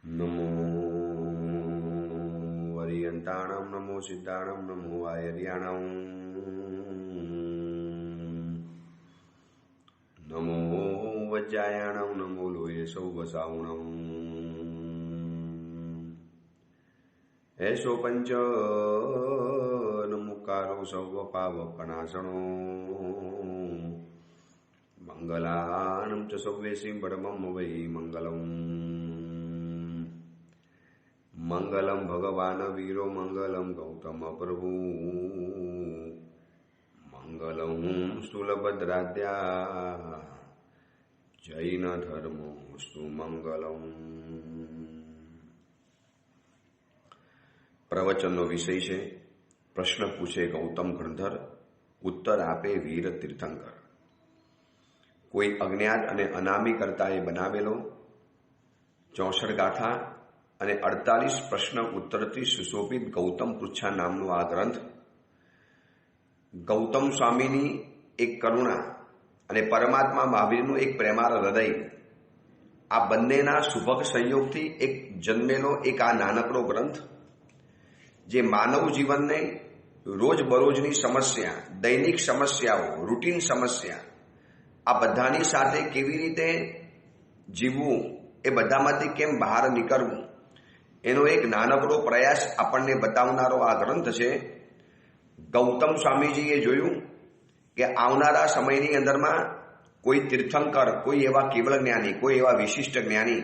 नमो वरियन्ताणं नमो सिद्धाणं नमो आयर्याणं नमो वज्रायाणं नमो लोये सौवसावणं ऐसो पंच नमुकारो सौवपावपनाशनो मंगलानं च सौवेसिं परमं वै मंगलम् मंगलम भगवान वीरो मंगलम गौतम प्रभु मंगलम स्थूलभद्राद्या जैन धर्मोस्तु मंगलम। प्रवचनનો વિષય છે પ્રશ્ન પૂછે ગૌતમ ગણધર, ઉત્તર આપે વીર તીર્થંકર। કોઈ અજ્ઞાત અને અનામી કર્તાએ બનાવેલો 64 ગાથા અને 48 પ્રશ્ન ઉત્તરથી સુશોભિત ગૌતમ પૃચ્છા નામનો આ ગ્રંથ ગૌતમ સ્વામીની એક કરુણા અને પરમાત્મા મહાવીરનું એક પ્રેમાળ હૃદય, આ બંનેના સુભગ સંયોગથી એક જન્મેલો એક આ નાનકડો ગ્રંથ, જે માનવ જીવનને રોજબરોજની સમસ્યા, દૈનિક સમસ્યાઓ, રૂટીન સમસ્યા, આ બધાની સાથે કેવી રીતે જીવવું, એ બધામાંથી કેમ બહાર નીકળવું, એનો એક નાનકડો પ્રયાસ આપણને બતાવનારો આ ગ્રંથ છે। ગૌતમ સ્વામીજીએ જોયું કે આવનારા સમયની અંદરમાં કોઈ તીર્થંકર, કોઈ એવા કેવળ જ્ઞાની, કોઈ એવા વિશિષ્ટ જ્ઞાની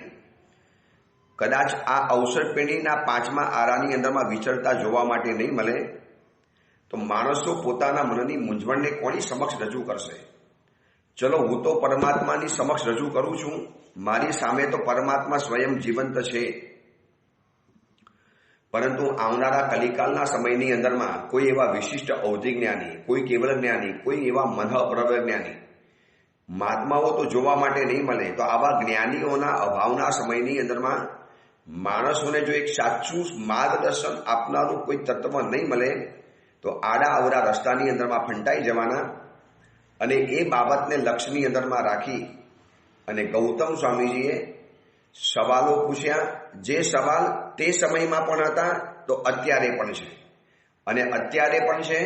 કદાચ આ અવસર પેઢીના 5મા આરાની અંદરમાં વિચરતા જોવા માટે નહીં મળે, તો માણસો પોતાના મનની મૂંઝવણને કોની સમક્ષ રજૂ કરશે? ચલો, હું તો પરમાત્માની સમક્ષ રજૂ કરું છું, મારી સામે તો પરમાત્મા સ્વયં જીવંત છે, પરંતુ આવનારા કલિકાલના સમયની અંદરમાં કોઈ એવા વિશિષ્ટ અવધિ જ્ઞાની, કોઈ કેવળ જ્ઞાની, કોઈ એવા મનઃપ્રવ્ય જ્ઞાની, મહાત્માઓ તો જોવા માટે નહીં મળે। તો આવા જ્ઞાનીઓના અભાવના સમયની અંદરમાં માણસોને જો એક સાચું માર્ગદર્શન આપનારું કોઈ તત્વ નહીં મળે, તો આડા અવરા રસ્તાની અંદરમાં ફંટાઈ જવાના। અને એ બાબતને લક્ષ્યની અંદરમાં રાખી અને ગૌતમ સ્વામીજીએ સવાલો પૂછ્યા, જે સવાલ તે સમયમાં પણ હતા તો અત્યારે પણ છે, અને અત્યારે પણ છે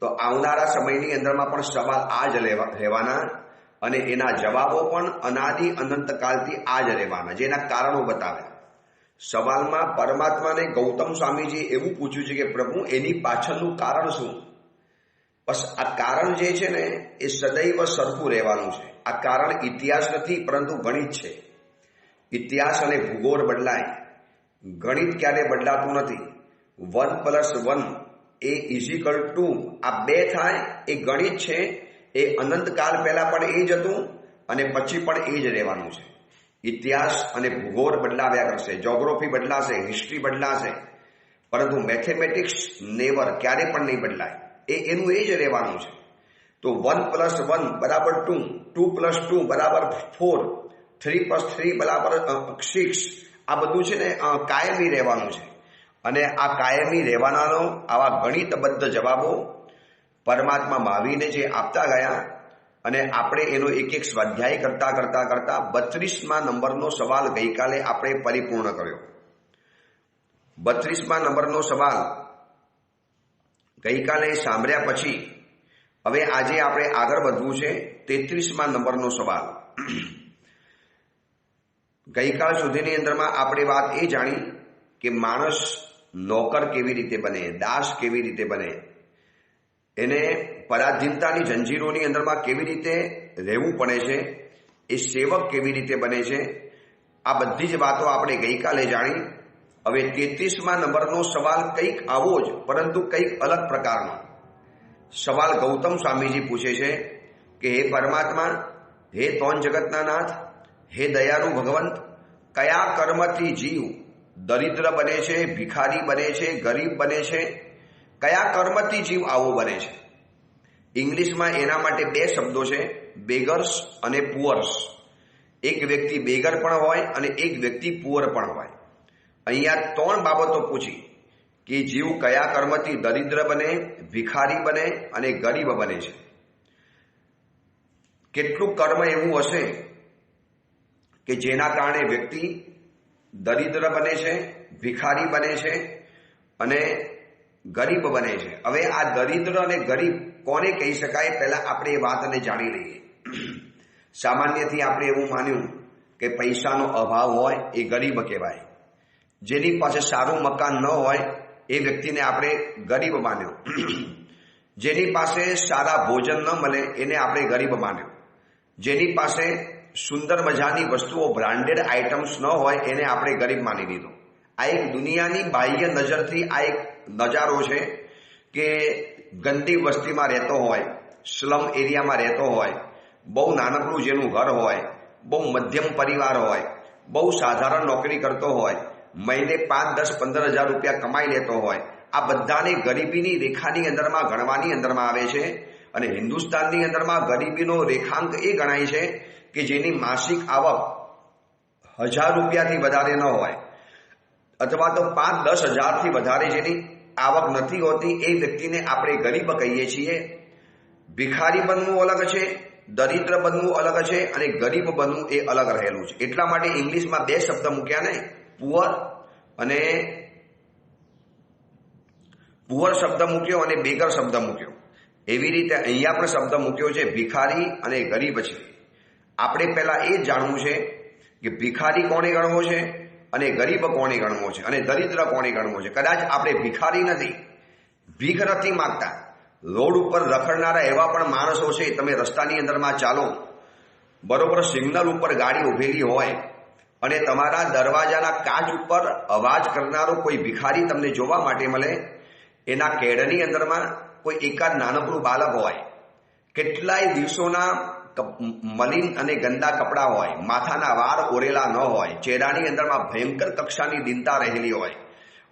તો આવનારા સમયની અંદરમાં પણ સવાલ આ જ રહેવાના, અને એના જવાબો પણ અનાદિ અનંતકાલથી આ જ રહેવાના, જેના કારણો બતાવ્યા। સવાલમાં પરમાત્માને ગૌતમ સ્વામીજીએ એવું પૂછ્યું છે કે પ્રભુ, એની પાછળનું કારણ શું? બસ આ કારણ જે છે ને, એ સદૈવ સરખું રહેવાનું છે। આ કારણ ઇતિહાસ નથી, પરંતુ ગણિત છે। ઇતિહાસ અને ભૂગોળ બદલાય, ગણિત ક્યારે બદલાતું નથી। 1 + 1 એ ઇઝિકલ ટુ આ 2 થાય, એ ગણિત છે। એ અનંતકાલ પહેલા પણ એ જ હતું અને પછી પણ એ જ રહેવાનું છે। ઇતિહાસ અને ભૂગોળ બદલાવ્યા કરશે, જોગ્રાફી બદલાશે, હિસ્ટ્રી બદલાશે, પરંતુ મેથેમેટિક્સ નેવર, ક્યારે પણ નહીં બદલાય, એનું એ જ રહેવાનું છે। તો 1 + 1 = 2, 2 + 2 = 4, 3 + 3 = 6, આ બધું છે ને કાયમી રહેવાનું છે। અને આ કાયમી રહેવાનાનો આવા ગણિતબદ્ધ જવાબો પરમાત્મા મહાવીરને જે આપતા ગયા, અને આપણે એનો એક એક સ્વાધ્યાય કરતા 32મા નંબરનો સવાલ ગઈકાલે આપણે પરિપૂર્ણ કર્યો। 32મા નંબરનો સવાલ ગઈકાલે સાંભળ્યા પછી હવે આજે આપણે આગળ વધવું છે 33મા નંબરનો સવાલ। ગઈકાલ સુધીની અંદરમાં આપણે વાત એ જાણી કે માણસ નોકર કેવી રીતે બને, દાસ કેવી રીતે બને, એને પરાધીનતાની જંજીરોની અંદરમાં કેવી રીતે રહેવું પડે છે, એ સેવક કેવી રીતે બને છે, આ બધી જ વાતો આપણે ગઈકાલે જાણી। હવે 33મા નંબરનો સવાલ કંઈક આવો જ, પરંતુ કંઈક અલગ પ્રકારનો સવાલ ગૌતમ સ્વામીજી પૂછે છે કે હે પરમાત્મા, હે ત્રણ જગતના નાથ, હે દયાળુ ભગવંત, કયા કર્મથી જીવ દરિદ્ર બને છે, ભિખારી બને છે, ગરીબ બને છે? કયા કર્મથી જીવ આવો બને છે? ઇંગ્લિશમાં એના માટે 2 શબ્દો છે, બેગર્સ અને પુઅર્સ। એક વ્યક્તિ બેગર પણ હોય અને એક વ્યક્તિ પુઅર પણ હોય। અહીંયા 3 બાબતો પૂછી કે જીવ કયા કર્મથી દરિદ્ર બને, ભિખારી બને અને ગરીબ બને છે। કેટલું કર્મ એવું હશે કે જેના કારણે વ્યક્તિ દરિદ્ર બને છે, ભિખારી બને છે અને ગરીબ બને છે. હવે આ દરિદ્ર અને ગરીબ કોને કહી શકાય? પહેલા આપણે એ વાતને જાણી લઈએ. સામાન્યથી આપણે એવું માન્યું કે પૈસાનો અભાવ હોય એ ગરીબ કહેવાય. જેની પાસે સારું મકાન ન હોય એ વ્યક્તિને આપણે ગરીબ માન્યો. જેની પાસે સારા ભોજન ન મળે એને આપણે ગરીબ માન્યો. જેની પાસે સુંદર મજાની વસ્તુઓ બ્રાન્ડેડ આઇટમ્સ ન હોય એને આપણે ગરીબ માની લીધો. આ એક દુનિયાની બાહ્ય નજરથી આ એક નજારો છે કે ગંદી વસ્તીમાં રહેતો હોય, સ્લમ એરિયામાં રહેતો હોય, બહુ નાનકડું જેનું ઘર હોય, બહુ મધ્યમ પરિવાર હોય, બહુ સાધારણ નોકરી કરતો હોય, મહિને 5, 10, 15 હજાર રૂપિયા કમાઈ લેતો હોય, આ બધાને ગરીબીની રેખાની અંદરમાં ગણવાની અંદરમાં આવે છે. અને હિન્દુસ્તાનની અંદરમાં ગરીબીનો રેખાંક એ ગણાય છે કે જેની માસિક આવક 1000 રૂપિયાથી વધારે ન હોય અથવા તો 5-10 હજારથી વધારે જેની આવક નથી હોતી એ વ્યક્તિને આપણે ગરીબ કહીએ છીએ. ભિખારી બનવું અલગ છે, દરિદ્ર બનવું અલગ છે અને ગરીબ બનવું એ અલગ રહેલું છે. એટલા માટે ઇંગ્લિશમાં 2 શબ્દ મૂક્યા ને, પુઅર અને પુઅર શબ્દ મૂક્યો અને બેગર શબ્દ મૂક્યો. એવી રીતે અહીંયા પણ શબ્દ મૂક્યો છે ભિખારી અને ગરીબ છે. આપણે પહેલા એ જ જાણવું છે કે ભિખારી કોને ગણવો છે અને ગરીબ કોને ગણવો છે અને દરિદ્ર કોને ગણવો છે. કદાચ આપણે ભિખારી નથી, ભીખ નથી માંગતા, રોડ ઉપર રખડનારા એવા પણ માણસો છે. તમે રસ્તાની અંદરમાં ચાલો, બરોબર સિગ્નલ ઉપર ગાડી ઉભેલી હોય અને તમારા દરવાજાના કાચ ઉપર અવાજ કરનારો કોઈ ભિખારી તમને જોવા માટે મળે. એના કેડની અંદરમાં કોઈ એકાદ નાનકડું બાળક હોય, કેટલાય દિવસોના મલિન અને ગંદા કપડાં હોય, માથાના વાળ ઓરેલા ન હોય, ચહેરાની અંદરમાં ભયંકર કક્ષાની દિનતા રહેલી હોય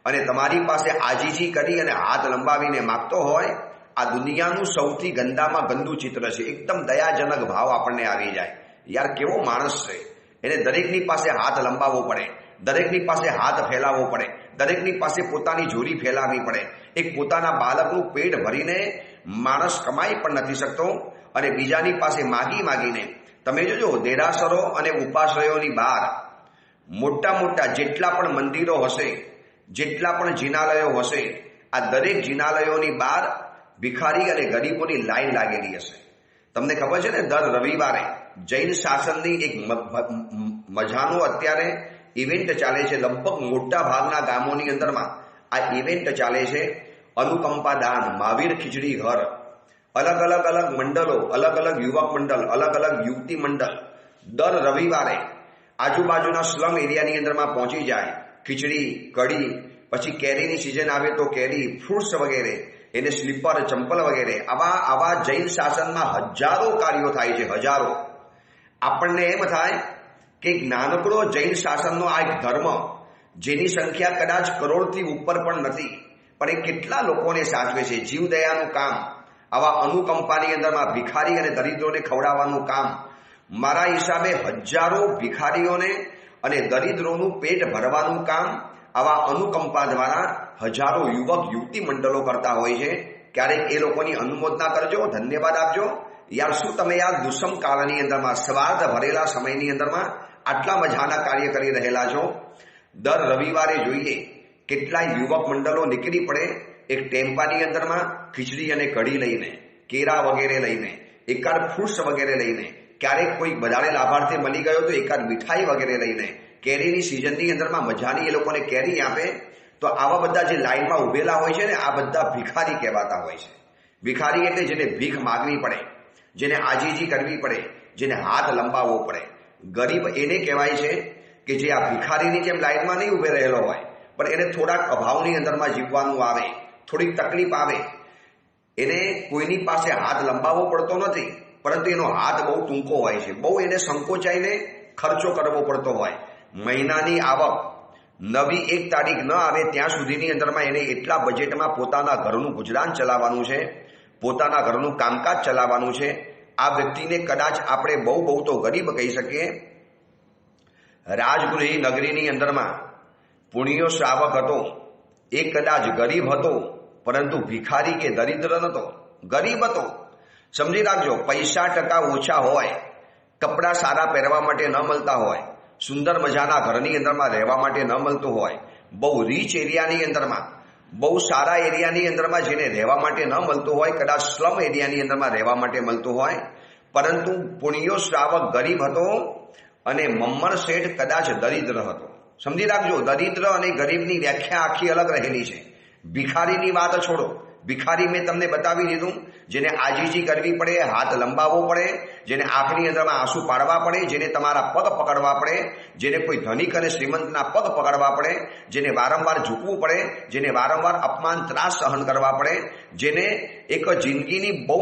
અને તમારી પાસે આજીજી કરી અને હાથ લંબાવીને માગતો હોય. આ દુનિયાનું સૌથી ગંદામાં ગંદુ ચિત્ર છે. એકદમ દયાજનક ભાવ આપણને આવી જાય, યાર કેવો માણસ છે. એને દરેકની પાસે હાથ લંબાવવો પડે, દરેકની પાસે હાથ ફેલાવવો પડે, દરેકની પાસે પોતાની જોડી ફેલાવવી પડે. એક પોતાના બાળકનું પેટ ભરીને માણસ કમાઈ પણ નથી શકતો અને બીજાની પાસે માગીને. તમે જોજો દેરાસરો અને ઉપાશ્રયોની બહાર મોટા મોટા જેટલા પણ મંદિરો હશે, જેટલા પણ જિનાલયો હશે, આ દરેક જિનાલયોની બહાર ભિખારી અને ગરીબોની લાઈન લાગેલી હશે. તમને ખબર છે ને, દર રવિવારે જૈન શાસનની એક મજાનો અત્યારે ઇવેન્ટ ચાલે છે. લગભગ મોટા ભાગના ગામોની અંદરમાં આ ઇવેન્ટ ચાલે છે. અનુકંપા દાન, મહાવીર ખીચડી ઘર, અલગ અલગ મંડળો, અલગ અલગ યુવક મંડળ, અલગ અલગ યુવતી મંડળ દર રવિવારે આજુબાજુના સ્લમ એરિયાની અંદરમાં પહોંચી જાય. ખીચડી, કઢી, પછી કેરીની સિઝન આવે તો કેરી, ફ્રૂટ્સ વગેરે, એને સ્લીપર, ચંપલ વગેરે, આવા જૈન શાસનમાં હજારો કાર્યો થાય છે, હજારો. આપણને એમ થાય કે નાનકડો જૈન શાસનનો આ એક ધર્મ, જેની સંખ્યા કદાચ કરોડથી ઉપર પણ નથી, પણ એ કેટલા લોકોને સાચવે છે. જીવદયાનું કામ, આવા અનુકંપાની અંદરમાં ભિખારી અને દરિદ્રોને ખવડાવવાનું કામ, મારા હિસાબે હજારો ભિખારીઓને અને દરિદ્રોનું પેટ ભરવાનું કામ આવા અનુકંપા દ્વારા હજારો યુવક યુવતી મંડળો કરતા હોય છે. ક્યારેક એ લોકોની અનુમોદના કરજો, ધન્યવાદ આપજો. યાર શું તમે યાર દુષ્મ કાળની અંદરમાં, સ્વાર્થ ભરેલા સમયની અંદરમાં આટલા મજાના કાર્ય કરી રહેલા છો. દર રવિવારે જોઈએ કેટલાય યુવક મંડળો નીકળી પડે એક ટેમ્પાની અંદરમાં ખીચડી અને કઢી લઈને, કેરા વગેરે લઈને, એકાદ ફ્રૂટ્સ વગેરે લઈને, ક્યારેક કોઈ વધારે લાભાર્થી મળી ગયો તો એકાદ મીઠાઈ વગેરે લઈને, કેરીની સિઝનની અંદરમાં મજાની એ લોકોને કેરી આપે. તો આવા બધા જે લાઈનમાં ઉભેલા હોય છે ને, આ બધા ભિખારી કહેવાતા હોય છે. ભિખારી એટલે જેને ભીખ માગવી પડે, જેને આજીજી કરવી પડે, જેને હાથ લંબાવવો પડે. ગરીબ એને કહેવાય છે કે જે આ ભિખારીની જેમ લાઈનમાં નહીં ઉભે રહેલો હોય, પણ એને થોડાક અભાવની અંદરમાં જીવવાનું આવે, થોડીક તકલીફ આવે. એને કોઈની પાસે હાથ લંબાવવો પડતો નથી, પરંતુ એનો હાથ બહુ ટૂંકો હોય છે. બહુ એને સંકોચાઈને ખર્ચો કરવો પડતો હોય. મહિનાની આવક નવી 1 તારીખ ન આવે ત્યાં સુધીની અંદરમાં એને એટલા બજેટમાં પોતાના ઘરનું ગુજરાન ચલાવવાનું છે, પોતાના ઘરનું કામકાજ ચલાવવાનું છે. આ વ્યક્તિને કદાચ આપણે બહુ તો ગરીબ કહી શકીએ. રાજગૃહી નગરીની અંદરમાં પુણ્યો શ્રાવક હતો. એ કદાચ ગરીબ હતો, પરંતુ ભિખારી કે દરિદ્ર નતો, ગરીબ હતો. સમજી રાખજો, પૈસા ટકા ઓછા હોય, કપડાં સારા પહેરવા માટે ન મળતા હોય, સુંદર મજાના ઘરની અંદરમાં રહેવા માટે ન મળતું હોય, બહુ રીચ એરિયાની અંદરમાં, બહુ સારા એરિયાની અંદરમાં જેને રહેવા માટે ન મળતું હોય, કદાચ સ્લમ એરિયાની અંદરમાં રહેવા માટે મળતું હોય, પરંતુ પુણ્યો શ્રાવક ગરીબ હતો અને મમ્મર શેઠ કદાચ દરિદ્ર હતો. સમજી રાખજો, દરિદ્ર અને ગરીબની વ્યાખ્યા આખી અલગ રહેલી છે. ભિખારીની વાત છોડો. ભિખારી મેં તમને બતાવી દીધું, જેને આજીજી કરવી પડે, હાથ લંબાવવો પડે, જેને આંખની અંદરમાં આંસુ પાડવા પડે, જેને તમારા પગ પકડવા પડે, જેને કોઈ ધનિક અને શ્રીમંતના પગ પકડવા પડે, જેને વારંવાર ઝૂકવું પડે, જેને વારંવાર અપમાન ત્રાસ સહન કરવા પડે, જેને એક જિંદગીની બહુ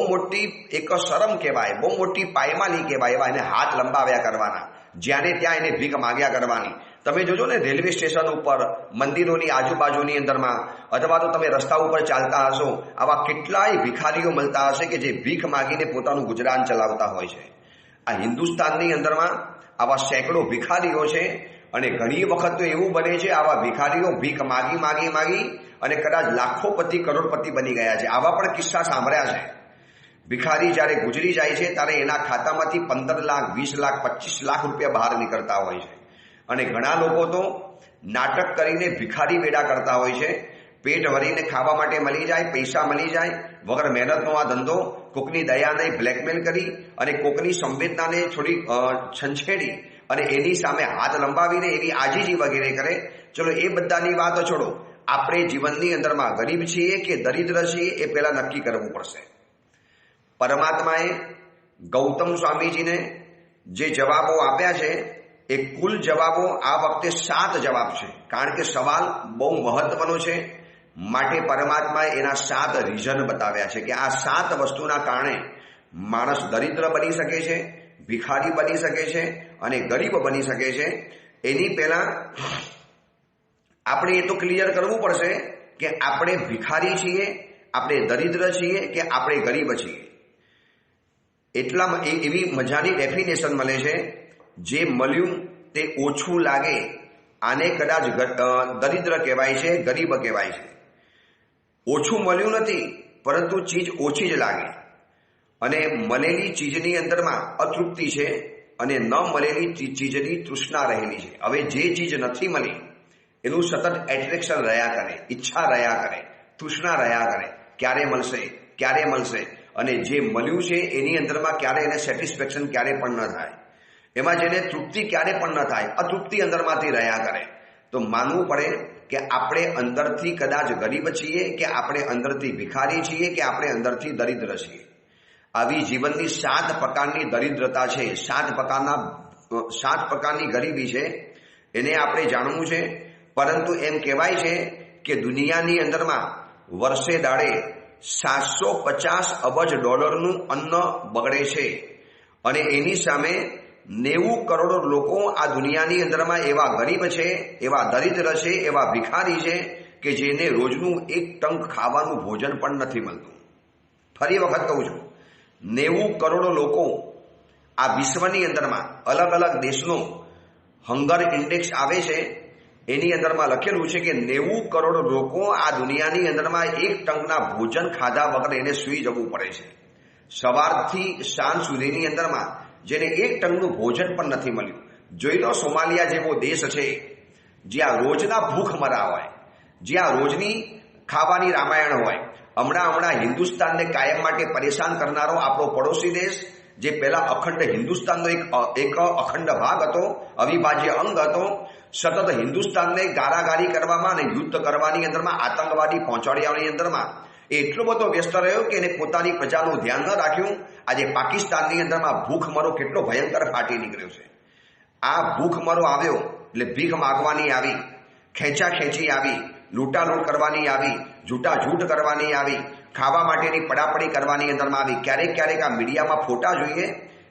મોટી એક શરમ કહેવાય, બહુ મોટી પાયમાલી કહેવાય, એવા એને હાથ લંબાવ્યા કરવાના, જ્યાં ત્યાં એને ભીખ માગ્યા કરવાની. તમે જોજો ને રેલવે સ્ટેશન ઉપર, મંદિરોની આજુબાજુની અંદરમાં, અથવા તો તમે રસ્તા ઉપર ચાલતા હશો, આવા કેટલાય ભિખારીઓ મળતા હશે કે જે ભીખ માગીને પોતાનું ગુજરાન ચલાવતા હોય છે. આ હિન્દુસ્તાનની અંદરમાં આવા સેંકડો ભિખારીઓ છે અને ઘણી વખત તો એવું બને છે આવા ભિખારીઓ ભીખ માગી અને કદાચ લાખોપતિ કરોડપતિ બની ગયા છે. આવા પણ કિસ્સા સાંભળ્યા છે. ભિખારી જ્યારે ગુજરી જાય છે ત્યારે એના ખાતામાંથી 15 લાખ, 20 લાખ, 25 લાખ રૂપિયા બહાર નીકળતા હોય છે. અને ઘણા લોકો તો નાટક કરીને ભિખારી વેડા કરતા હોય છે. પેટ ભરીને ખાવા માટે મળી જાય, પૈસા મળી જાય, વગર મહેનતનો આ ધંધો, કોકની દયાને બ્લેકમેલ કરી અને કોકની સંવેદનાને થોડી છંછેડી અને એની સામે હાથ લંબાવીને એવી આજીજી વગેરે કરે. ચલો એ બધાની વાત છોડો. આપણે જીવનની અંદરમાં ગરીબ છીએ કે દરિદ્ર છીએ એ પહેલા નક્કી કરવું પડશે. પરમાત્માએ ગૌતમ સ્વામીજીને જે જવાબો આપ્યા છે એ કુલ જવાબો આ વખતે 7 જવાબ છે. કારણ કે સવાલ બહુ મહત્વનો છે, માટે પરમાત્માએ એના 7 રીઝન બતાવ્યા છે કે આ 7 વસ્તુના કારણે માણસ દરિદ્ર બની શકે છે, ભિખારી બની શકે છે અને ગરીબ બની શકે છે. એની પહેલા આપણે એ તો ક્લિયર કરવું પડશે કે આપણે ભિખારી છીએ, આપણે દરિદ્ર છીએ કે આપણે ગરીબ છીએ. એટલામાં એવી મજાની ડેફિનેશન મળે છે, જે મળ્યું તે ઓછું લાગે આને કદાચ દરિદ્ર કહેવાય છે, ગરીબ કહેવાય છે. ઓછું મળ્યું નથી, પરંતુ ચીજ ઓછી જ લાગે અને મળેલી ચીજની અંદરમાં અતૃપ્તિ છે અને ન મળેલી ચીજની તૃષ્ણા રહેલી છે. હવે જે ચીજ નથી મળી એનું સતત એટ્રેક્શન રહ્યા કરે, ઈચ્છા રહ્યા કરે, તૃષ્ણા રહ્યા કરે, ક્યારે મળશે અને જે મળ્યું છે એની અંદરમાં ક્યારે એને સેટિસ્ફેક્શન ક્યારે પણ ન થાય, એમાં જેને તૃપ્તિ ક્યારે પણ ન થાય, અતૃપ્તિ અંદરમાંથી રહ્યા કરે. તો માનવું પડે કે આપણે અંદરથી કદાચ ગરીબ છીએ કે આપણે અંદરથી ભિખારી છીએ કે આપણે અંદરથી દરિદ્ર છીએ. આવી જીવનની 7 પ્રકારની દરિદ્રતા છે, 7 પ્રકારની ગરીબી છે. એને આપણે જાણવું છે. પરંતુ એમ કહેવાય છે કે દુનિયાની અંદરમાં વર્ષે દાડે 750 અબજ ડોલરનું અન્ન બગડે છે અને એની સામે 90 કરોડ લોકો આ દુનિયાની અંદરમાં એવા ગરીબ છે, એવા દરિદ્ર છે, એવા ભિખારી છે કે જેને રોજનું એક ટંક ખાવાનું ભોજન પણ નથી મળતું. ફરી વખત કહું છું, 90 કરોડ લોકો આ વિશ્વની અંદરમાં અલગ અલગ દેશનો હંગર ઇન્ડેક્સ આવે છે, એની અંદરમાં લખેલું છે કે 90 કરોડ લોકો આ દુનિયાની અંદરમાં એક ટંકના ભોજન ખાધા વગર એને સૂઈ જવું પડે છે. સવારથી સાંજ સુધીની અંદરમાં જેને એક ટંકનું ભોજન પણ નથી મળ્યું. જોઈ લો, સોમાલિયા જેવો દેશ છે જ્યાં રોજના ભૂખ મરા હોય, જ્યાં રોજની ખાવાની રામાયણ હોય. હમણાં હિન્દુસ્તાનને કાયમ માટે પરેશાન કરનારો આપણો પડોશી દેશ, જે પહેલા અખંડ હિન્દુસ્તાનનો એક અખંડ ભાગ હતો, અવિભાજ્ય અંગ હતો, સતત હિન્દુસ્તાનને ગારાગારી કરવામાં અને યુદ્ધ કરવાની અંદરમાં, આતંકવાદી પહોંચાડવાની અંદરમાં એટલો બધો વ્યસ્ત રહ્યો કે એને પોતાની પ્રજાનું ધ્યાન ન રાખ્યું. આજે પાકિસ્તાનની અંદરમાં ભૂખમરો કેટલો ભયંકર ફાટી નીકળ્યો છે. આ ભૂખમરો આવ્યો એટલે ભીખ માગવાની આવી, ખેંચી આવી, લૂંટાલૂંટ કરવાની આવી, જૂઠ કરવાની આવી, ખાવા માટેની પડાપડી કરવાની અંદરમાં આવી. ક્યારેક આ મીડિયામાં ફોટા જોઈએ,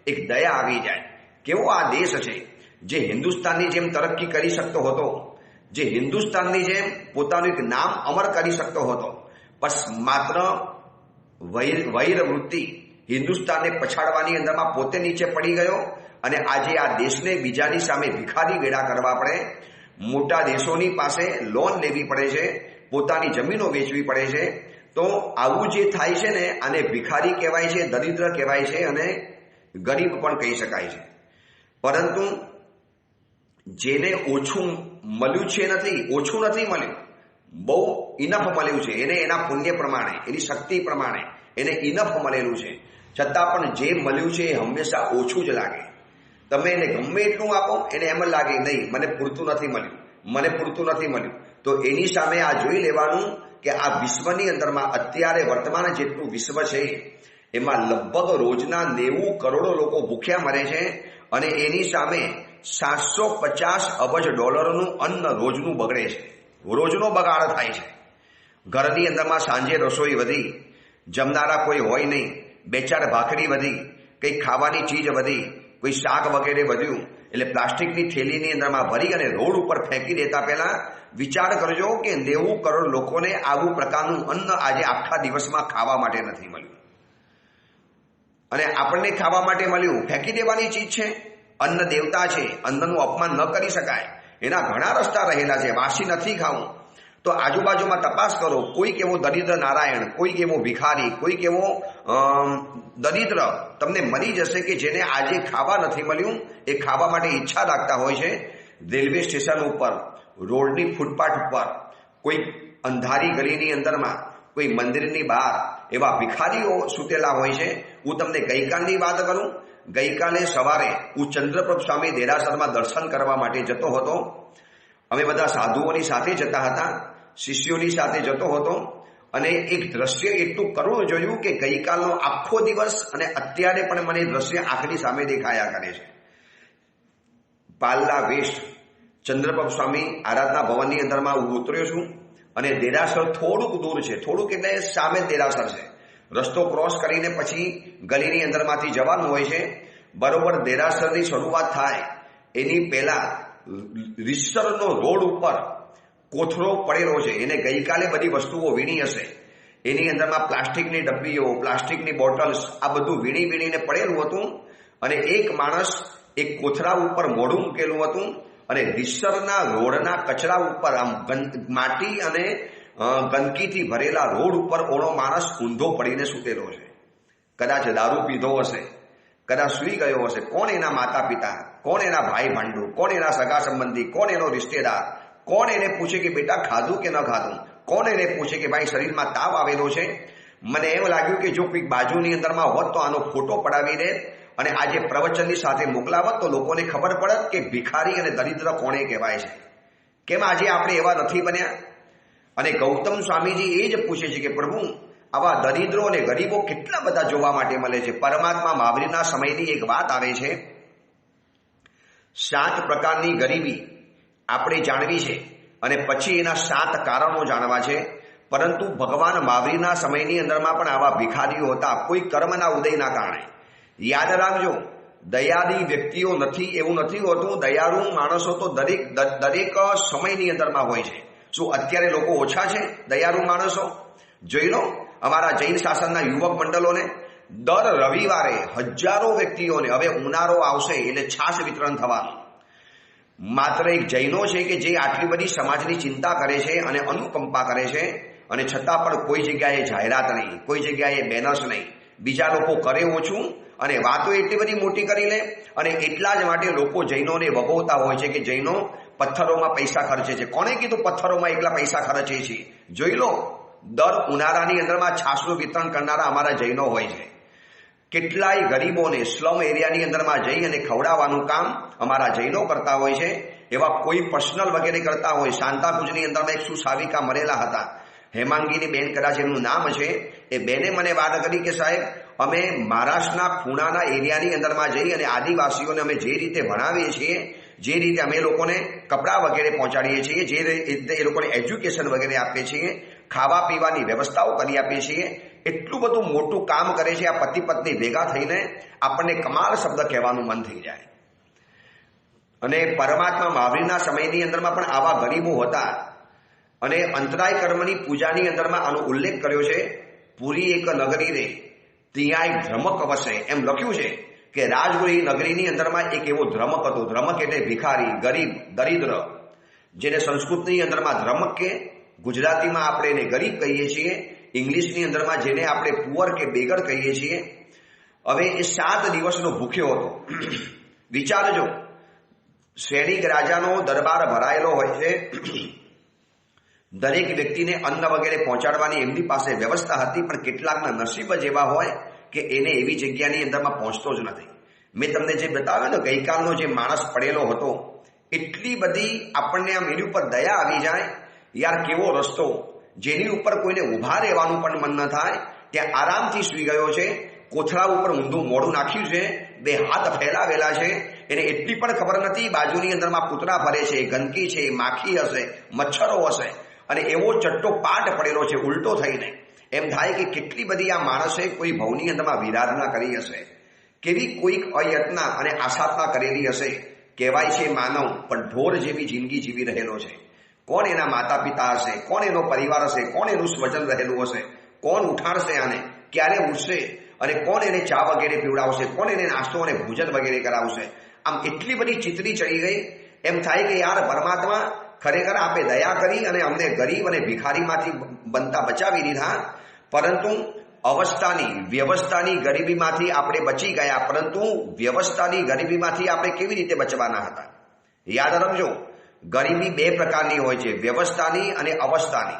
એક દયા આવી જાય. કેવો આ દેશ છે જે હિન્દુસ્તાનની જેમ તરક્કી કરી શકતો હતો, જે હિન્દુસ્તાનની જેમ પોતાનું એક નામ અમર કરી શકતો હતો, બસ માત્ર વૈર વૃત્તિ હિન્દુસ્તાનને પછાડવાની અંદરમાં પોતે નીચે પડી ગયો અને આજે આ દેશને બીજાની સામે ભિખારી વેડા કરવા પડે, મોટા દેશોની પાસે લોન લેવી પડે છે, પોતાની જમીનો વેચવી પડે છે. તો આવું જે થાય છે ને, આને ભિખારી કહેવાય છે, દરિદ્ર કહેવાય છે અને ગરીબ પણ કહી શકાય છે. પરંતુ જેને ઓછું મળ્યું છે ઓછું નથી મળ્યું, બહુ ઇનફ મળ્યું છે, એને એના પુણ્ય પ્રમાણે, એની શક્તિ પ્રમાણે એને ઇનફ મળેલું છે, છતાં પણ જે મળ્યું છે એ હંમેશા ઓછું જ લાગે. તમે એને ગમે એટલું આપો એને એમ જ લાગે નહીં મને પૂરતું નથી મળ્યું. તો એની સામે આ જોઈ લેવાનું કે આ વિશ્વની અંદરમાં અત્યારે વર્તમાન જેટલું વિશ્વ છે એમાં લગભગ રોજના 90 કરોડ લોકો ભૂખ્યા મરે છે અને એની સામે $750 અબજ અન્ન રોજનું બગડે છે, રોજનો બગાડ થાય છે. ઘરની અંદરમાં સાંજે રસોઈ વધી, જમનારા કોઈ હોય નહીં, 2-4 ભાખરી વધી, કંઈક ખાવાની ચીજ વધી, કોઈ શાક વગેરે વધ્યું એટલે પ્લાસ્ટિકની થેલીની અંદરમાં ભરી અને રોડ ઉપર ફેંકી દેતા પહેલા વિચાર કરજો કે 90 કરોડ લોકોને આવું પ્રકારનું અન્ન આજે આખા દિવસમાં ખાવા માટે નથી મળ્યું. અને આપણને ખાવા માટે મળ્યું, ફેંકી દેવાની ચીજ છે. અન્ન દેવતા છે, અન્નનું અપમાન ન કરી શકાય, એના ઘણા રસ્તા રહેલા છે, વાસી નથી ખાવું. તો આજુબાજુમાં તપાસ કરો, કોઈક એવો દરિદ્ર નારાયણ, કોઈક એવો ભિખારી, કોઈક એવો દરિદ્ર તમને મળી જશે કે જેને આજે ખાવા નથી મળ્યું, એ ખાવા માટે ઈચ્છા રાખતા હોય છે. રેલવે સ્ટેશન ઉપર, રોડની ફૂટપાથ ઉપર, કોઈ અંધારી ગલીની અંદરમાં, કોઈ મંદિરની બહાર એવા ભિખારીઓ સૂતેલા હોય છે. હું તમને ગઈકાલની વાત કરું. ગઈકાલે સવારે હું ચંદ્રપ્રભ સ્વામી દેરાસરમાં દર્શન કરવા માટે જતો હતો. અમે બધા સાધુઓની સાથે જતા હતા, શિષ્યોની સાથે જતો હતો અને એક દ્રશ્ય એટલું કરુણ જોયું કે ગઈકાલનો આખો દિવસ અને અત્યારે પણ મને દ્રશ્ય આંખની સામે દેખાયા કરે છે. પાલ્લા વેસ્ટ ચંદ્રપ્રભ સ્વામી આરાધના ભવનની અંદરમાં હું ઉતર્યો છું અને દેરાસર થોડુંક દૂર છે, થોડુંક એટલે સામે દેરાસર છે. રસ્તો ક્રોસ કરીને પછી ગલીની અંદરમાંથી જવાનું હોય છે. બરોબર દેરાસરની શરૂઆત થાય એની પહેલા રીસરનો રોડ ઉપર કોથળો પડેલો છે. એને ગઈકાલે બધી વસ્તુઓ વીણી હશે. એની અંદરમાં પ્લાસ્ટિકની ડબ્બીઓ, પ્લાસ્ટિકની બોટલ્સ, આ બધું વીણીને પડેલું હતું અને એક માણસ એક કોથળા ઉપર મોઢું મૂકેલું હતું અને રીસરના રોડના કચરા ઉપર આમ માટી અને ગંદકીથી ભરેલા રોડ ઉપર ઓનો માણસ ઊંધો પડીને સૂતેલો છે. કદાચ દારૂ પીધો હશે, કદાચ સૂઈ ગયો હશે. કોણ એના માતા પિતા, કોણ એના ભાઈ ભાંડુ, કોણ એના સગા સંબંધી, કોણ એનો રિશ્તેદાર, કોણ એને પૂછે કે બેટા ખાધું કે ન ખાધું, કોણ એને પૂછે કે ભાઈ શરીરમાં તાવ આવેલો છે. મને એમ લાગ્યું કે જો કોઈ બાજુની અંદરમાં હોત તો આનો ફોટો પડાવી દે અને આજે પ્રવચનની સાથે મોકલાવત તો લોકોને ખબર પડત કે ભિખારી અને દરિદ્ર કોણે કહેવાય છે. કેમ આજે આપણે એવા નથી બન્યા? અને ગૌતમ સ્વામીજી એ જ પૂછે છે કે પ્રભુ આવા દરિદ્રો અને ગરીબો કેટલા બધા જોવા માટે મળે છે. પરમાત્મા મહાવીરના સમયની એક વાત આવે છે, 7 પ્રકારની ગરીબી આપણે જાણવી છે અને પછી એના 7 કારણો જાણવા છે. પરંતુ ભગવાન મહાવીરના સમયની અંદરમાં પણ આવા ભિખારીઓ હતા, કોઈ કર્મના ઉદયના કારણે. યાદ રાખજો, દયાળી વ્યક્તિઓ નથી એવું નથી હોતું. દયાળુ માણસો તો દરેક સમયની અંદરમાં હોય છે. શું અત્યારે લોકો ઓછા છે દયાળુ માણસો? જોઈ લો અમારા જૈન શાસનના યુવક મંડળોને દર રવિવારે હજારો વ્યક્તિઓને, હવે ઉનાળો આવશે એટલે છાશ વિતરણ થવાનું. માત્ર એક જૈનો છે કે જે આટલી બધી સમાજની ચિંતા કરે છે અને અનુકંપા કરે છે અને છતાં પણ કોઈ જગ્યાએ જાહેરાત નહીં, કોઈ જગ્યાએ બેનર્સ નહીં. બીજા લોકો કરે ઓછું અને વાતો એટલી બધી મોટી કરી લે અને એટલા જ માટે લોકો જૈનોને વગોવતા હોય છે કે જૈનો પથ્થરોમાં પૈસા ખર્ચે છે. કોણે કીધું પથ્થરોમાં એકલા પૈસા ખર્ચે છે? જોઈ લો, દર ઉનાળાની અંદરમાં છાશનું વિતરણ કરનારા અમારા જૈનો હોય છે. કેટલાય ગરીબોને સ્લમ એરિયાની અંદરમાં જઈ અને ખવડાવવાનું કામ અમારા જૈનો કરતા હોય છે. એવા કોઈ પર્સનલ વગેરે કરતા હોય. શાંતાકુંજની અંદરમાં એક સુસાવિકા મરેલા હતા, હેમાંગીની બેન કદાચ એમનું નામ છે. એ બેને મને વાત કરી કે સાહેબ અમે મહારાષ્ટ્રના ખૂણાના એરિયાની અંદરમાં જઈ અને આદિવાસીઓને અમે જે રીતે ભણાવીએ છીએ, જે રીતે અમે લોકોને કપડાં વગેરે પહોંચાડીએ છીએ, જે રીતે એ લોકોને એજ્યુકેશન વગેરે આપીએ છીએ, ખાવા પીવાની વ્યવસ્થાઓ કરી આપીએ છીએ, એટલું બધું મોટું કામ કરે છે આ પતિ પત્ની ભેગા થઈને, આપણને કમાલ શબ્દ કહેવાનું મન થઈ જાય. અને પરમાત્મા મહાવીરના સમયની અંદરમાં પણ આવા ગરીબો હતા. અને અંતરાય કર્મની પૂજાની અંદરમાં આનો ઉલ્લેખ કર્યો છે. પૂરી એક નગરી રે ત્યાં એક ધ્રમક વસે, એમ લખ્યું છે કે રાજગુરી નગરીની અંદરમાં એક એવો ધ્રમક હતો. ધ્રમક એટલે ભિખારી, ગરીબ, દરિદ્ર, જેને સંસ્કૃતની અંદરમાં ધ્રમક કે, ગુજરાતીમાં આપણે એને ગરીબ કહીએ છીએ, ઇંગ્લિશની અંદરમાં જેને આપણે પુઅર કે બેગર કહીએ છીએ. હવે એ 7 દિવસનો ભૂખ્યો હતો. વિચારજો, સૈનિક રાજાનો દરબાર ભરાયેલો હોય છે, દરેક વ્યક્તિને અન્ન વગેરે પહોંચાડવાની એમની પાસે વ્યવસ્થા હતી, પણ કેટલાકના નસીબ જ એવા હોય કે એને એવી જગ્યાની અંદરમાં પહોંચતો જ નથી. મેં તમને જે બતાવ્યો ને ગઈકાલનો જે માણસ પડેલો હતો, એટલી બધી આપણને આમ એની ઉપર દયા આવી જાય, યાર કેવો રસ્તો, જેની ઉપર કોઈને ઊભા રહેવાનું પણ મન ન થાય, ત્યાં આરામથી સૂઈ ગયો છે, કોથળા ઉપર ઊંધું મોઢું નાખ્યું છે, બે હાથ ફેલાવેલા છે, એને એટલી પણ ખબર નથી બાજુની અંદરમાં કૂતરા ફરે છે, ગંદકી છે, માખી હશે, મચ્છરો હશે, અને એવો ચટ્ટો પાટ પડેલો છે ઉલટો થઈને. એમ થાય કે કેટલી બધી આ માણસે કોઈ ભવની અંદરમાં વિરાધના કરી હશે, કેવી કોઈક અયત્ના અને આશાતના કરેલી હશે. કહેવાય છે માનવ પણ ઢોર જેવી જિંદગી જીવી રહેલો છે. કોણ એના માતા પિતા હશે, કોણ એનો પરિવાર હશે, કોણ એનું સ્વજન રહેલું હશે, કોણ ઉઠાડશે આને, ક્યારે ઉઠશે, અને કોણ એને ચા વગેરે પીવડાવશે, કોણ એને નાસ્તો અને ભોજન વગેરે કરાવશે. આમ એટલી બધી ચિત્રી ચડી ગઈ. એમ થાય કે યાર પરમાત્મા ખરેખર આપે દયા કરી અને અમને ગરીબ અને ભિખારીમાંથી બનતા બચાવી દીધા, પરંતુ અવસ્થાની વ્યવસ્થાની ગરીબીમાંથી આપણે બચી ગયા, પરંતુ વ્યવસ્થાની ગરીબીમાંથી આપણે કેવી રીતે બચવાના હતા? યાદ રાખજો, ગરીબી બે પ્રકારની હોય છે, વ્યવસ્થાની અને અવસ્થાની.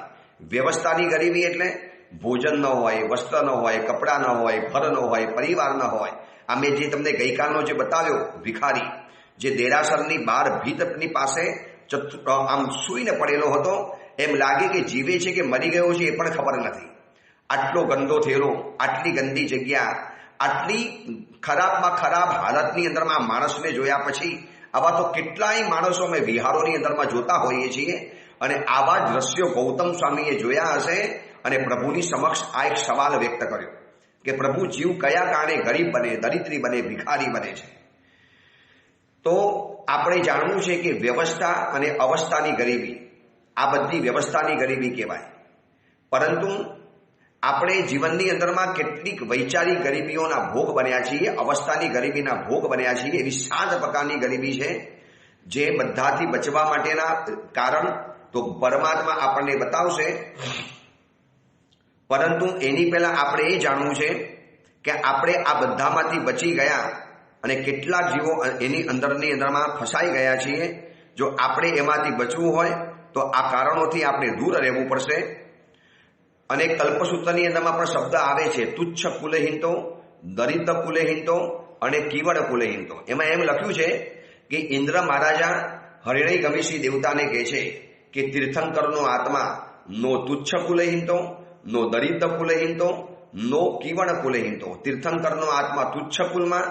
વ્યવસ્થાની ગરીબી એટલે ભોજન ન હોય, વસ્ત્ર ન હોય, કપડાં ન હોય, ઘર ન હોય, પરિવાર ન હોય. આ મેં જે તમને ગઈકાલનો જે બતાવ્યો ભિખારી, જે દેરાસરની બહાર ભીતની પાસે આમ સૂઈને પડેલો હતો, એમ લાગે કે જીવે છે કે મરી ગયો છે એ પણ ખબર નથી. આટલો ગંદો થેલો, આટલી ગંદી જગ્યા, આટલી ખરાબમાં ખરાબ હાલતની અંદરમાં માણસને જોયા પછી આવા તો કેટલાય માણસો અમે વિહારોની અંદરમાં જોતા હોઈએ છીએ, અને આવા જ દ્રશ્યો ગૌતમ સ્વામીએ જોયા હશે અને પ્રભુની સમક્ષ આ એક સવાલ વ્યક્ત કર્યો કે પ્રભુ જીવ કયા કારણે ગરીબ બને, દરિદ્રી બને, ભિખારી બને છે? તો આપણે જાણવું છે કે વ્યવસ્થા અને અવસ્થાની ગરીબી, આ બધી વ્યવસ્થાની ગરીબી કહેવાય. પરંતુ આપણે જીવનની અંદરમાં કેટલીક વૈચારિક ગરીબીઓના ભોગ બન્યા છીએ, અવસ્થાની ગરીબીના ભોગ બન્યા છીએ. એવી 7 પ્રકારની ગરીબી છે, જે બધાથી બચવા માટેના કારણ તો પરમાત્મા આપણને બતાવશે. પરંતુ એની પહેલા આપણે એ જાણવું છે કે આપણે આ બધામાંથી બચી ગયા અને કેટલાક જીવો એની અંદરમાં ફસાઈ ગયા છીએ. જો આપણે એમાંથી બચવું હોય તો આ કારણોથી આપણે દૂર રહેવું પડશે. અને કલ્પસૂત્રની અંદરમાં પણ શબ્દ આવે છે, તુચ્છ કુલહિંતો, દરિદ્ર કુલહિંતો અને કીવડ કુલહિંતો. એમાં એમ લખ્યું છે કે ઇન્દ્ર મહારાજા હરિણય ગમીશી દેવતાને કહે છે કે તીર્થંકરનો આત્મા નો તુચ્છ કુલહિંતો, નો દરિદ્ર કુલહિંતો, નો કીવડ કુલહિંતો. તીર્થંકરનો આત્મા તુચ્છ કુલમાં,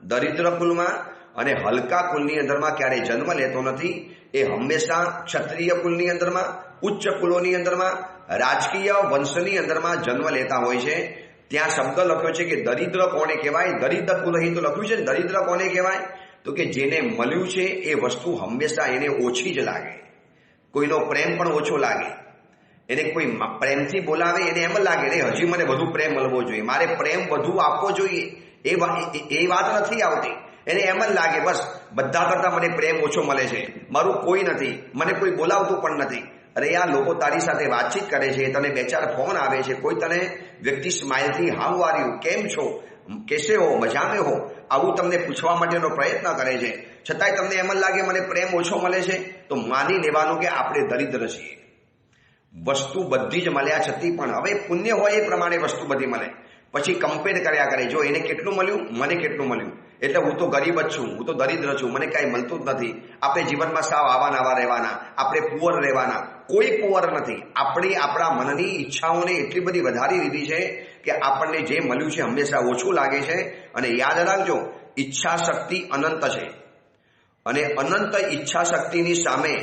દરિદ્ર કુલમાં અને હલકા કુલની અંદરમાં ક્યારેય જન્મ લેતો નથી. એ હંમેશા ક્ષત્રિય કુલની અંદરમાં, ઉચ્ચ કુલોની અંદરમાં, રાજકીય વંશની અંદરમાં જન્મ લેતા હોય છે. ત્યાં શબ્દ લખ્યો છે કે દરિદ્ર કોને કહેવાય? દરિદ્ર કુલહિંતો લખ્યું છે. દરિદ્ર કોને કહેવાય? તો કે જેને મળ્યું છે એ વસ્તુ હંમેશા એને ઓછી જ લાગે, કોઈનો પ્રેમ પણ ઓછો લાગે. એને કોઈ પ્રેમથી બોલાવે એને એમ લાગે ને હજી મને વધુ પ્રેમ મળવો જોઈએ, મારે પ્રેમ વધુ આપવો જોઈએ, એ વાત નથી આવતી. એને એમ જ લાગે બસ બધા કરતાં મને પ્રેમ ઓછો મળે છે, મારું કોઈ નથી, મને કોઈ બોલાવતું પણ નથી. અરે યાર, લોકો તારી સાથે વાતચીત કરે છે, તને 2-4 ફોન આવે છે, કોઈ તને વ્યક્તિ સ્માઇલથી હાઉ આર યુ, કેમ છો, કેસે હો, મજામે હો, આવું તમને પૂછવા માટેનો પ્રયત્ન કરે છે. છતાંય તમને એમ જ લાગે મને પ્રેમ ઓછો મળે છે, તો માની લેવાનું કે આપણે દરિદ્ર છીએ. વસ્તુ બધી જ મળ્યા છતાં પણ હવે પુણ્ય હોય એ પ્રમાણે વસ્તુ બધી મળે. પછી કમ્પેર કર્યા કરે, જો એને કેટલું મળ્યું, મને કેટલું મળ્યું, એટલે હું તો ગરીબ જ છું, હું તો દરિદ્ર છું, મને કાંઈ મળતું જ નથી. આપણે જીવનમાં સાવ આવા નવા રહેવાના, આપણે પુઅર રહેવાના. કોઈ પુઅર નથી. આપણા મનની ઈચ્છાઓને એટલી બધી વધારી દીધી છે કે આપણને જે મળ્યું છે હંમેશા ઓછું લાગે છે. અને યાદ રાખજો, ઈચ્છા શક્તિ અનંત છે, અને અનંત ઈચ્છા શક્તિની સામે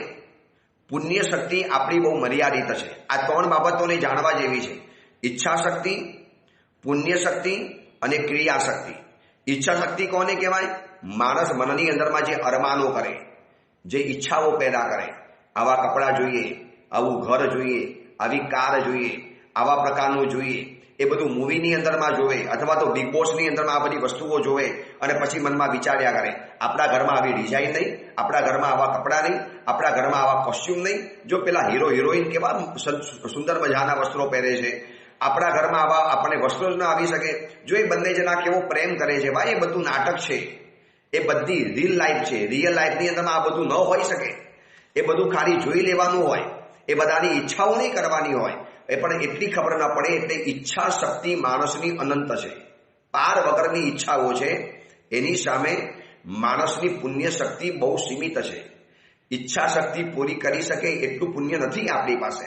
પુણ્ય શક્તિ આપણી બહુ મર્યાદિત છે. આ 3 બાબતોને જાણવા જેવી છે: ઈચ્છા શક્તિ, પુણ્ય શક્તિ અને ક્રિયા શક્તિ. ઈચ્છા શક્તિ કોને કહેવાય? માણસ મનની અંદરમાં જે અરમાનો કરે, જે ઈચ્છાઓ પેદા કરે, આવા કપડાં જોઈએ, આવું ઘર જોઈએ, આવી કાર જોઈએ, આવા પ્રકારનું જોઈએ, એ બધું મૂવીની અંદરમાં જોવે અથવા તો બિગ બોસની અંદરમાં આ બધી વસ્તુઓ જોવે અને પછી મનમાં વિચાર્યા કરે, આપણા ઘરમાં આવી ડિઝાઇન નહીં, આપણા ઘરમાં આવા કપડાં નહીં, આપણા ઘરમાં આવા કોસ્ચ્યુમ નહીં. જો પેલા હીરો હિરોઈન કેવા સુંદર મજાના વસ્ત્રો પહેરે છે, આપણા ઘરમાં આવા આપણને વસ્ત્રો જ ના આવી શકે. જો એ બંને જણા કેવો પ્રેમ કરે છે, ભાઈ એ બધું નાટક છે. એ બધી રિયલ લાઈફ છે. રિયલ લાઈફની અંદરમાં આ બધું ન હોઈ શકે. એ બધું ખાલી જોઈ લેવાનું હોય, એ બધાની ઈચ્છાઓ નહીં કરવાની હોય. એ પણ એટલી ખબર ન પડે. એટલે ઈચ્છા શક્તિ માણસની અનંત છે, પાર વગરની ઈચ્છાઓ છે. એની સામે માણસની પુણ્ય શક્તિ બહુ સીમિત છે. ઈચ્છા શક્તિ પૂરી કરી શકે એટલું પુણ્ય નથી આપણી પાસે.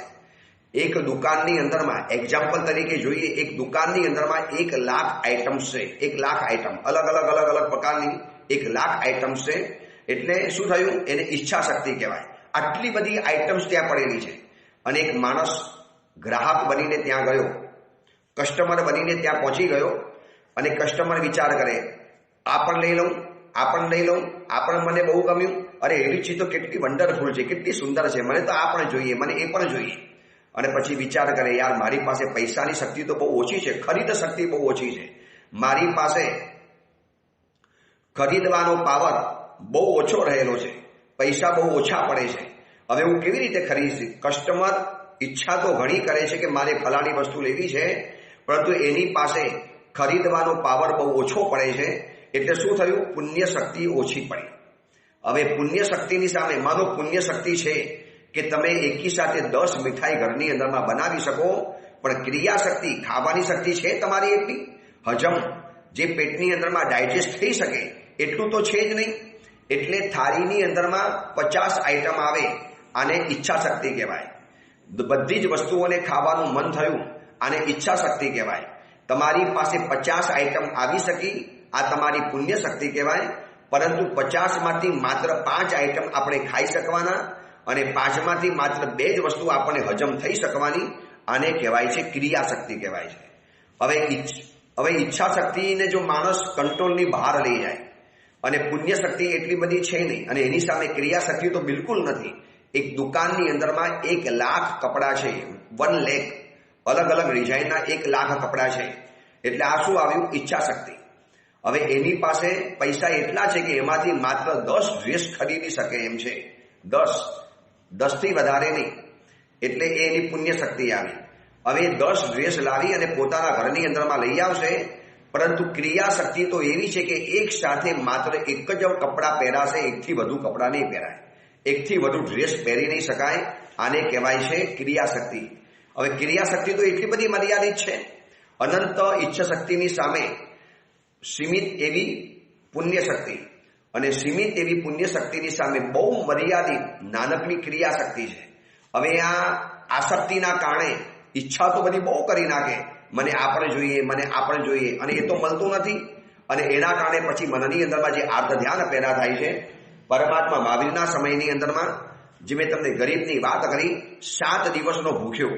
એક દુકાનની અંદરમાં એક્ઝામ્પલ તરીકે જોઈએ, એક દુકાનની અંદરમાં 1 લાખ આઇટમ્સ છે. 1 લાખ આઇટમ, અલગ અલગ પ્રકારની 1 લાખ આઇટમ્સ છે. એટલે શું થયું? એને ઈચ્છા શક્તિ કહેવાય. આટલી બધી આઇટમ્સ ત્યાં પડેલી છે અને એક માણસ ગ્રાહક બનીને ત્યાં ગયો, કસ્ટમર બનીને ત્યાં પહોંચી ગયો અને કસ્ટમર વિચાર કરે, આ પણ લઈ લઉં, આ પણ લઈ લઉં, આ પણ મને બહુ ગમ્યું, અરે એવી ચીજ તો કેટલી વન્ડરફુલ છે, કેટલી સુંદર છે, મને તો આ પણ જોઈએ, મને એ પણ જોઈએ. અને પછી વિચાર કરે, યાર મારી પાસે પૈસાની શક્તિ તો બહુ ઓછી છે, ખરીદ શક્તિ બહુ ઓછી છે, મારી પાસે ખરીદવાનો પાવર બહુ ઓછો રહેલો છે, પૈસા બહુ ઓછા પડે છે, હવે હું કેવી રીતે ખરીદીશ? કસ્ટમર ઈચ્છા તો ઘણી કરે છે કે મારે ફલાણી વસ્તુ લેવી છે, પરંતુ એની પાસે ખરીદવાનો પાવર બહુ ઓછો પડે છે. એટલે શું થયું? પુણ્ય શક્તિ ઓછી પડી. હવે પુણ્ય શક્તિની સામે, માનો પુણ્ય શક્તિ છે કે તમે એકી સાથે 10 મીઠાઈ ઘરની અંદરમાં બનાવી શકો, પણ ક્રિયા શક્તિ, ખાવાની શક્તિ છે તમારી એટલી? હજમ, જે પેટની અંદરમાં ડાયજેસ્ટ થઈ શકે એટલું તો છે જ નહીં. એટલે થાળીની અંદરમાં 50 આઈટમ આવે, આને ઈચ્છા શક્તિ કહેવાય. બધી જ વસ્તુઓને ખાવાનું મન થયું, આને ઈચ્છા શક્તિ કહેવાય. તમારી પાસે 50 આઈટમ આવી શકી, આ તમારી પુણ્ય શક્તિ કહેવાય. પરંતુ 50માંથી માત્ર 5 આઈટમ આપણે ખાઈ શકવાના અને 5માંથી માત્ર 2 જ વસ્તુ આપણને હજમ થઈ શકવાની, આને કહેવાય છે ક્રિયા શક્તિ કહેવાય છે. હવે ઈચ્છા શક્તિને જો માણસ કંટ્રોલની બહાર લઈ જાય અને પુણ્ય શક્તિ એટલી બધી છે નહીં અને એની સામે ક્રિયા શક્તિ તો બિલકુલ નથી. એક દુકાનની અંદરમાં 1 લાખ કપડાં છે, 1 લાખ અલગ અલગ ડિઝાઇનના 1 લાખ કપડાં છે. એટલે આ શું આવ્યું? ઈચ્છા શક્તિ. હવે એની પાસે પૈસા એટલા છે કે એમાંથી માત્ર 10 ડ્રેસ ખરીદી શકે એમ છે, 10 થી વધારે નહીં. એટલે એની પુણ્ય શક્તિ આવી. હવે 10 ડ્રેસ લાવી અને પોતાના ઘરની અંદરમાં લઈ આવશે, પરંતુ ક્રિયા શક્તિ તો એવી છે કે એક સાથે માત્ર એક જ કપડાં પહેરાશે, એકથી વધુ કપડાં નહીં પહેરાય, એકથી વધુ ડ્રેસ પહેરી નહીં શકાય. આને કહેવાય છે ક્રિયા શક્તિ. હવે ક્રિયા શક્તિ તો એટલી બધી મર્યાદિત છે. અનંત ઈચ્છા શક્તિની સામે સીમિત એવી પુણ્ય શક્તિ, અને સીમિત એવી પુણ્ય શક્તિની સામે બહુ મર્યાદિત નાનકડી ક્રિયા શક્તિ છે. હવે આ આસક્તિના કારણે ઈચ્છા તો બધી બહુ કરી નાખે, મને આ પણ જોઈએ, મને આ પણ જોઈએ, અને એ તો મળતું નથી. અને એના કારણે પછી મનની અંદરમાં જે આર્ત ધ્યાન પેદા થાય છે. પરમાત્મા મહાવીરના સમયની અંદરમાં જે મેં તમને ગરીબની વાત કરી, 7 દિવસનો ભૂખ્યો,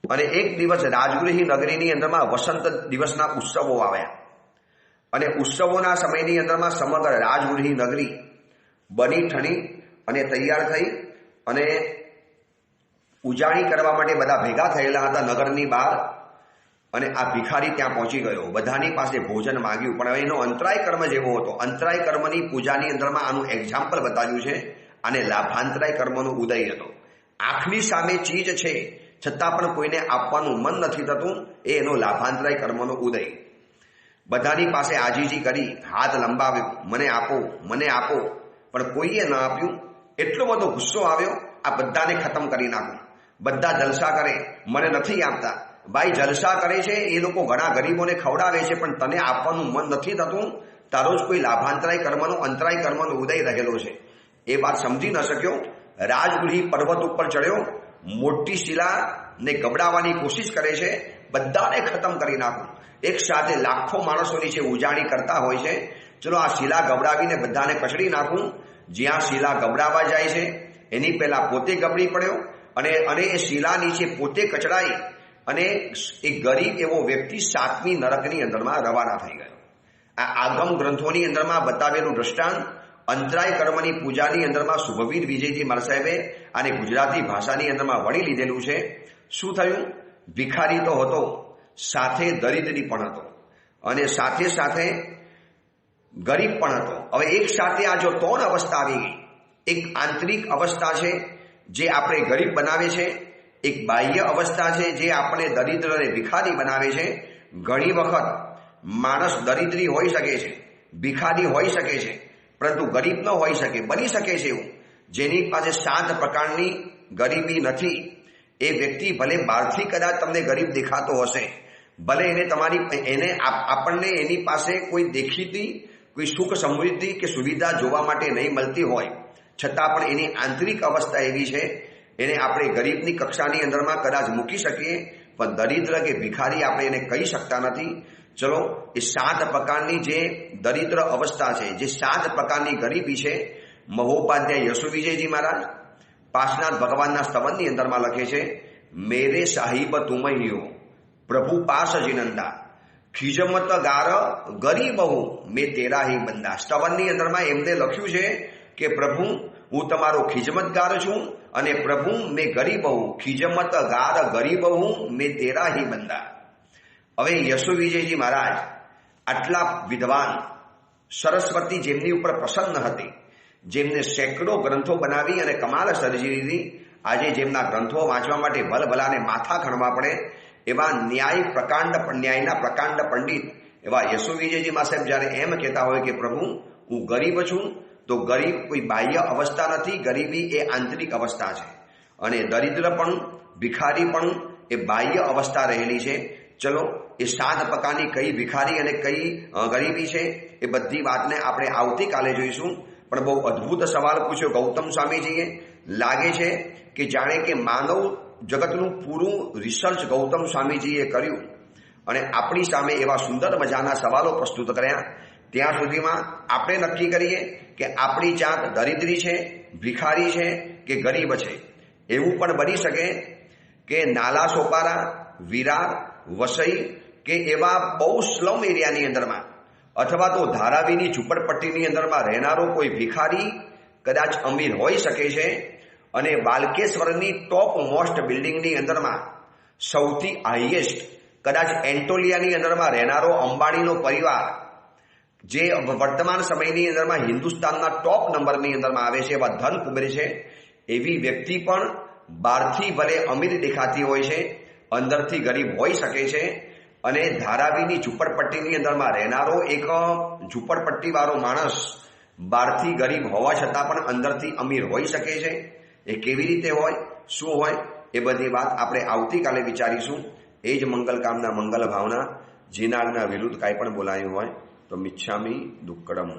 અને એક દિવસ રાજગૃહી નગરીની અંદરમાં વસંત દિવસના ઉત્સવો આવ્યા, અને ઉત્સવોના સમયની અંદરમાં સમગ્ર રાજગૃહી નગરી બની ઠણી અને તૈયાર થઈ અને ઉજાણી કરવા માટે બધા ભેગા થયેલા હતા નગરની બહાર. અને આ ભિખારી ત્યાં પહોંચી ગયો, બધાની પાસે ભોજન માંગ્યું, પણ એનો અંતરાય કર્મ જેવો હતો. અંતરાય કર્મની પૂજાની અંદરમાં આનું એક્ઝામ્પલ બતાવ્યું છે, અને લાભાંતરાય કર્મનો ઉદય હતો. આંખની સામે ચીજ છે છતાં પણ કોઈને આપવાનું મન નથી થતું, એ એનો લાભાંતરાય કર્મનો ઉદય. બધાની પાસે આજીજી કરી, હાથ લંબાવ્યો, મને આપો, મને આપો, પણ કોઈએ ન આપ્યું. એટલો બધો ગુસ્સો આવ્યો, આ બધાને ખતમ કરી નાખું. બધા જલસા કરે, મને નથી આપતા. ભાઈ, જલસા કરે છે એ લોકો ઘણા ગરીબોને ખવડાવે છે, પણ તને આપવાનું મન નથી થતું. તારો જ કોઈ લાભાંતરાય કર્મનો, અંતરાય કર્મનો ઉદય રહેલો છે. એ વાત સમજી ન શક્યો. રાજગૃહી પર્વત ઉપર ચડ્યો, મોટી શિલાને ગબડાવવાની કોશિશ કરે છે, બધાને ખતમ કરી નાખું. એક સાથે લાખો માણસો નીચે ઉજાણી કરતા હોય છે, ચલો આ શિલા ગબડાવીને બધાને કચડી નાખું. જ્યાં શિલા ગબડાવા જાય છે એની પહેલા પોતે ગબડી પડ્યો, અને એ શિલા નીચે પોતે કચડાઈ અને એક ગરીબ એવો વ્યક્તિ 7મી નરકની અંદરમાં રવાના થઈ ગયો. આ આગમ ગ્રંથોની અંદરમાં બતાવેલું દ્રષ્ટાંત અંતરાય કર્મની પૂજાની અંદરમાં શુભવીર વિજયજી મારા સાહેબે આને ગુજરાતી ભાષાની અંદરમાં વળી લીધેલું છે. શું થયું? ભિખારી તો હતો, સાથે દરિદ્રી પણ હતો, અને સાથે સાથે ગરીબ પણ હતો. હવે એક સાથે આ જો 3 અવસ્થા આવી ગઈ. એક આંતરિક અવસ્થા છે જે આપણે ગરીબ બનાવે છે, એક બાહ્ય અવસ્થા છે જે આપણે દરિદ્ર અને ભિખારી બનાવે છે. ઘણી વખત માણસ દરિદ્રી હોઈ શકે છે, ભિખારી હોઈ શકે છે પરંતુ ગરીબ ન હોઈ શકે, બની શકે છે એવું. જેની પાસે 7 પ્રકારની ગરીબી નથી એ વ્યક્તિ ભલે બહારથી કદાચ તમને ગરીબ દેખાતો હશે, ભલે એને આપણને એની પાસે કોઈ દેખીતી કોઈ સુખ સમૃદ્ધિ કે સુવિધા જોવા માટે નહીં મળતી હોય, છતાં પણ એની આંતરિક અવસ્થા એવી છે એને આપણે ગરીબની કક્ષાની અંદરમાં કદાચ મૂકી શકીએ, પણ દરિદ્ર કે ભિખારી આપણે એને કહી શકતા નથી. ચલો, એ 7 પ્રકારની જે દરિદ્ર અવસ્થા છે, જે 7 પ્રકારની ગરીબી છે, મહોપાધ્યાય યશુ વિજયજી મહારાજ પાર્શનાથ ભગવાનના સ્તવનની અંદરમાં લખે છે, મેરે સાહિબ તુમ હી હો પ્રભુ પાસ જીનંદા ખિજમત ગાર ગરીબ હું મેં તેરા હી બંદા. સ્તવનની અંદરમાં એમને લખ્યું છે કે પ્રભુ હું તમારો ખિજમતગાર છું અને પ્રભુ મેં ગરીબ હું, ખિજમત ગાર ગરીબ હું મેં તેરા હી બંદા. હવે યશુ વિજયજી મહારાજ આટલા વિદ્વાન, સરસ્વતી જેમની ઉપર પ્રસન્ન હતી, જેમને સેંકડો ગ્રંથો બનાવી અને કમાલ સર્જી દીધી, આજે જેમના ગ્રંથો વાંચવા માટે ભલભલાને માથા ખણવા પડે એવા ન્યાયના પ્રકાંડ પંડિત એવા યશુ વિજયજી મા સાહેબ જ્યારે એમ કહેતા હોય કે પ્રભુ હું ગરીબ છું, તો ગરીબ કોઈ બાહ્ય અવસ્થા નથી, ગરીબી એ આંતરિક અવસ્થા છે અને દરિદ્ર પણ, ભિખારી પણ એ બાહ્ય અવસ્થા રહેલી છે. ચલો, એ 7 પ્રકારની કઈ ભિખારી અને કઈ ગરીબી છે એ બધી વાતને આપણે આવતીકાલે જોઈશું. પણ બહુ અદ્ભુત સવાલ પૂછ્યો ગૌતમ સ્વામીજીએ. લાગે છે કે જાણે કે માનવ જગતનું પૂરું રિસર્ચ ગૌતમ સ્વામીજીએ કર્યું અને આપણી સામે એવા સુંદર મજાના સવાલો પ્રસ્તુત કર્યા. ત્યાં સુધીમાં આપણે નક્કી કરીએ કે આપણી જાત દરિદ્રી છે, ભિખારી છે કે ગરીબ છે. એવું પણ બની શકે કે નાલા સોપારા, વિરાર, વસઈ કે એવા બહુ સ્લમ એરિયાની અંદરમાં અથવા તો ધારાવીની ઝૂંપડપટ્ટીની અંદરમાં રહેનારો કોઈ ભિખારી કદાચ અમીર હોઈ શકે છે અને બાલકેશ્વરની ટોપ મોસ્ટ બિલ્ડિંગની અંદરમાં સૌથી હાઈએસ્ટ કદાચ એન્ટોલિયાની અંદરમાં રહેનારો અંબાણીનો પરિવાર, જે વર્તમાન સમયની અંદરમાં હિન્દુસ્તાનના ટોપ નંબરની અંદરમાં આવે છે, એવા ધન કુબેર છે, એવી વ્યક્તિ પણ બહારથી ભલે અમીર દેખાતી હોય છે, અંદરથી ગરીબ હોઈ શકે છે. અને ધારાવીની ઝૂંપડપટ્ટીની અંદરમાં રહેનારો એક ઝૂંપડપટ્ટીવાળો માણસ બહારથી ગરીબ હોવા છતાં પણ અંદરથી અમીર હોઈ શકે છે. એ કેવી રીતે હોય, શું હોય, એ બધી વાત આપણે આવતીકાલે વિચારીશું. એ જ મંગલકામના, મંગલ ભાવના. જીનાગના વિરુદ્ધ કાંઈ પણ બોલાયું હોય તો મિચ્છામી દુક્કડમ.